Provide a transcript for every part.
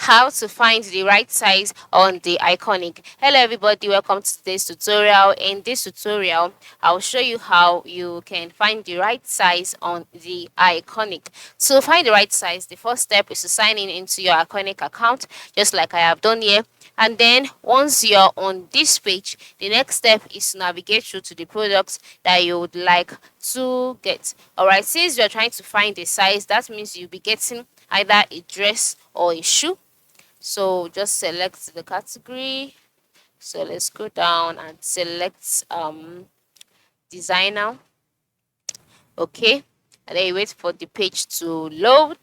how to find the right size on the iconic. Hello everybody, welcome to today's tutorial. In this tutorial I'll show you how you can find the right size on the iconic. To find the right size, the first step is to sign in into your iconic account, just like I have done here. And then once you're on this page, the next step is to navigate through to the products that you would like to get. Alright, since you're trying to find a size, that means you'll be getting either a dress or a shoe. So just select the category. So let's go down and select designer. Okay, and then you wait for the page to load.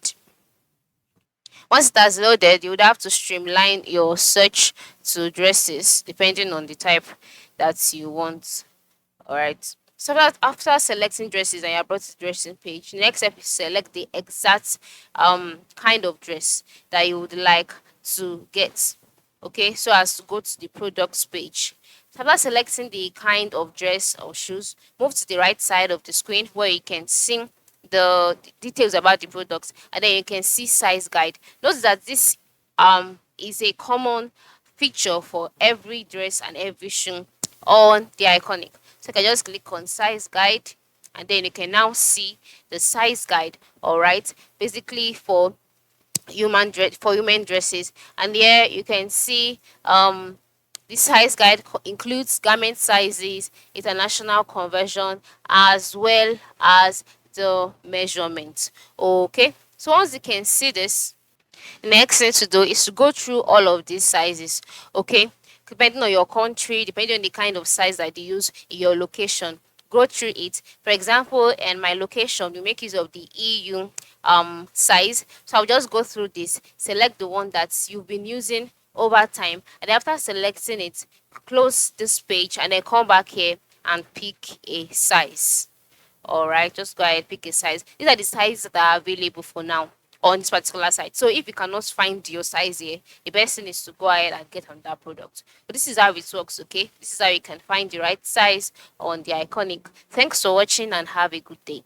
Once it has loaded, you would have to streamline your search to dresses depending on the type that you want. All right. So that after selecting dresses and you're brought to the dressing page, the next step is select the exact kind of dress that you would like to get. Okay, so as to go to the products page. So after selecting the kind of dress or shoes, move to the right side of the screen where you can see the details about the products, and then you can see size guide. Notice that this is a common feature for every dress and every shoe on the iconic. So you can just click on size guide, and then you can now see the size guide. All right, basically for human dresses. And here you can see the size guide includes garment sizes, international conversion, as well as the measurements. Okay, so once you can see this, the next thing to do is to go through all of these sizes. Okay, depending on your country, depending on the kind of size that you use in your location, go through it. For example, in my location, we make use of the EU size. So I'll just go through this, select the one that you've been using over time, and after selecting it, close this page and then come back here and pick a size. All right, just go ahead, pick a size. These are the sizes that are available for now on this particular site. So if you cannot find your size here, the best thing is to go ahead and get on that product. But this is how it works. Okay, this is how you can find the right size on the iconic. Thanks for watching and have a good day.